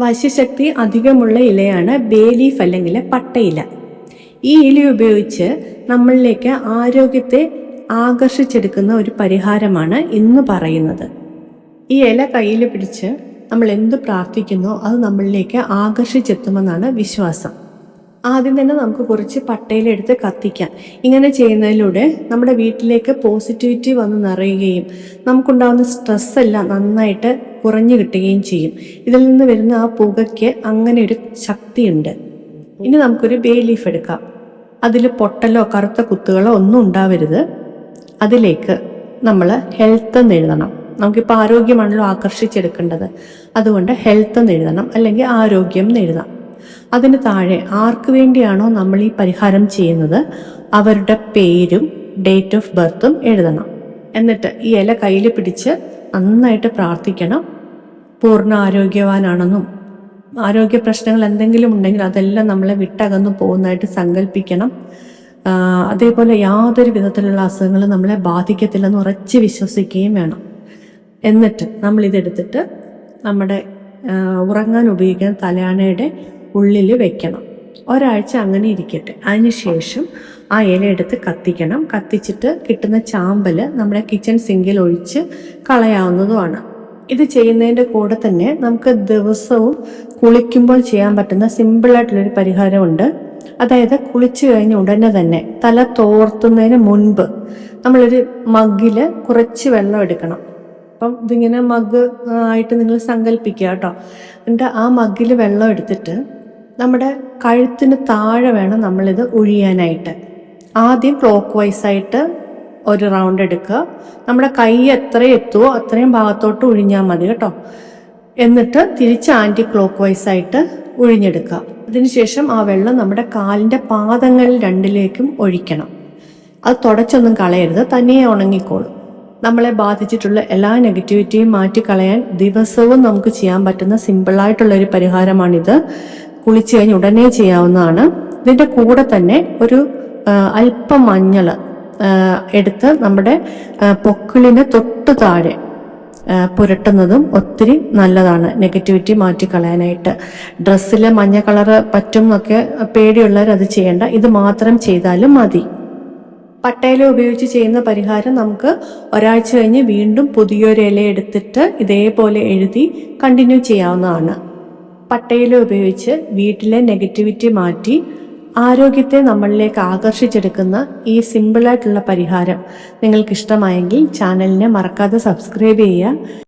വശ്യശക്തി അധികമുള്ള ഇലയാണ് bay leaf അല്ലെങ്കിൽ പട്ടയില. ഈ ഇല ഉപയോഗിച്ച് നമ്മളിലേക്ക് ആരോഗ്യത്തെ ആകർഷിച്ചെടുക്കുന്ന ഒരു പരിഹാരമാണ് ഇന്ന് പറയുന്നത്. ഈ ഇല കയ്യിൽ പിടിച്ച് നമ്മൾ എന്ത് പ്രാർത്ഥിക്കുന്നോ അത് നമ്മളിലേക്ക് ആകർഷിച്ചെത്തുമെന്നാണ് വിശ്വാസം. ആദ്യം തന്നെ നമുക്ക് കുറച്ച് പട്ടയിലെടുത്ത് കത്തിക്കാം. ഇങ്ങനെ ചെയ്യുന്നതിലൂടെ നമ്മുടെ വീട്ടിലേക്ക് പോസിറ്റിവിറ്റി വന്ന് നിറയുകയും നമുക്കുണ്ടാകുന്ന സ്ട്രെസ് എല്ലാം നന്നായിട്ട് കുറഞ്ഞു കിട്ടുകയും ചെയ്യും. ഇതിൽ നിന്ന് വരുന്ന ആ പുകയ്ക്ക് അങ്ങനെ ഒരു ശക്തിയുണ്ട്. ഇനി നമുക്കൊരു ബേ ലീഫ് എടുക്കാം. അതിൽ പൊട്ടലോ കറുത്ത കുത്തുകളോ ഒന്നും ഉണ്ടാവരുത്. അതിലേക്ക് നമ്മൾ ഹെൽത്ത് എന്ന് എഴുതണം. നമുക്കിപ്പോൾ ആരോഗ്യമാണല്ലോ ആകർഷിച്ചെടുക്കേണ്ടത്, അതുകൊണ്ട് ഹെൽത്ത് എന്ന് എഴുതണം, അല്ലെങ്കിൽ ആരോഗ്യം എന്ന് എഴുതാം. അതിന് താഴെ ആർക്ക് വേണ്ടിയാണോ നമ്മൾ ഈ പരിഹാരം ചെയ്യുന്നത് അവരുടെ പേരും ഡേറ്റ് ഓഫ് ബർത്തും എഴുതണം. എന്നിട്ട് ഈ ഇല കയ്യിൽ പിടിച്ച് നന്നായിട്ട് പ്രാർത്ഥിക്കണം. പൂർണ്ണ ആരോഗ്യവാനാണെന്നും ആരോഗ്യ പ്രശ്നങ്ങൾ എന്തെങ്കിലും ഉണ്ടെങ്കിൽ അതെല്ലാം നമ്മളെ വിട്ടകന്നു പോകുന്നതായിട്ട് സങ്കല്പിക്കണം. അതേപോലെ യാതൊരു വിധത്തിലുള്ള അസുഖങ്ങളും നമ്മളെ ബാധിക്കത്തില്ലെന്ന് ഉറച്ച് വിശ്വസിക്കുകയും വേണം. എന്നിട്ട് നമ്മളിതെടുത്തിട്ട് നമ്മുടെ ഉറങ്ങാൻ ഉപയോഗിക്കുന്ന തലയാണയുടെ ഉള്ളിൽ വെക്കണം. ഒരാഴ്ച അങ്ങനെ ഇരിക്കട്ടെ. അതിനുശേഷം ആ ഇല എടുത്ത് കത്തിക്കണം. കത്തിച്ചിട്ട് കിട്ടുന്ന ചാമ്പൽ നമ്മുടെ കിച്ചൺ സിങ്കിൽ ഒഴിച്ച് കളയാവുന്നതുമാണ്. ഇത് ചെയ്യുന്നതിൻ്റെ കൂടെ തന്നെ നമുക്ക് ദിവസവും കുളിക്കുമ്പോൾ ചെയ്യാൻ പറ്റുന്ന സിമ്പിളായിട്ടുള്ളൊരു പരിഹാരമുണ്ട്. അതായത് കുളിച്ചു കഴിഞ്ഞ് ഉടനെ തന്നെ തല തോർത്തുന്നതിന് മുൻപ് നമ്മളൊരു മഗ്ഗിൽ കുറച്ച് വെള്ളം എടുക്കണം. അപ്പം ഇതിങ്ങനെ മഗ് ആയിട്ട് നിങ്ങൾ സങ്കല്പിക്കുക കേട്ടോ. എന്നിട്ട് ആ മഗ്ഗിൽ വെള്ളം എടുത്തിട്ട് നമ്മുടെ കഴുത്തിന് താഴെ വേണം നമ്മളിത് ഒഴിയാനായിട്ട്. ആദ്യം ക്ലോക്ക് വൈസായിട്ട് ഒരു റൗണ്ട് എടുക്കുക. നമ്മുടെ കൈ എത്ര എത്തുമോ അത്രയും ഭാഗത്തോട്ട് ഒഴിഞ്ഞാൽ മതി കേട്ടോ. എന്നിട്ട് തിരിച്ച് ആൻറ്റി ക്ലോക്ക് വൈസായിട്ട് ഒഴിഞ്ഞെടുക്കുക. അതിനുശേഷം ആ വെള്ളം നമ്മുടെ കാലിൻ്റെ പാദങ്ങളിൽ രണ്ടിലേക്കും ഒഴിക്കണം. അത് തുടച്ചൊന്നും കളയരുത്, തനിയെ ഉണങ്ങിക്കോളും. നമ്മളെ ബാധിച്ചിട്ടുള്ള എല്ലാ നെഗറ്റിവിറ്റിയും മാറ്റിക്കളയാൻ ദിവസവും നമുക്ക് ചെയ്യാൻ പറ്റുന്ന സിമ്പിളായിട്ടുള്ളൊരു പരിഹാരമാണിത്. കുളിച്ചു കഴിഞ്ഞ് ഉടനെ ചെയ്യാവുന്നതാണ്. ഇതിൻ്റെ കൂടെ തന്നെ ഒരു അല്പം മഞ്ഞൾ എടുത്ത് നമ്മുടെ പൊക്കിളിന് തൊട്ടു താഴെ പുരട്ടുന്നതും ഒത്തിരി നല്ലതാണ് നെഗറ്റിവിറ്റി മാറ്റിക്കളയാനായിട്ട്. ഡ്രസ്സിൽ മഞ്ഞ കളറ് പറ്റും എന്നൊക്കെ പേടിയുള്ളവർ അത് ചെയ്യേണ്ട, ഇത് മാത്രം ചെയ്താലും മതി. പട്ടയില ഉപയോഗിച്ച് ചെയ്യുന്ന പരിഹാരം നമുക്ക് ഒരാഴ്ച കഴിഞ്ഞ് വീണ്ടും പുതിയൊരു ഇല എടുത്തിട്ട് ഇതേപോലെ എഴുതി കണ്ടിന്യൂ ചെയ്യാവുന്നതാണ്. പട്ടയില ഉപയോഗിച്ച് വീട്ടിലെ നെഗറ്റിവിറ്റി മാറ്റി ആരോഗ്യത്തെ നമ്മളിലേക്ക് ആകർഷിച്ചെടുക്കുന്ന ഈ സിമ്പിളായിട്ടുള്ള പരിഹാരം നിങ്ങൾക്ക് ഇഷ്ടമായെങ്കിൽ ചാനലിനെ മറക്കാതെ സബ്സ്ക്രൈബ് ചെയ്യുക.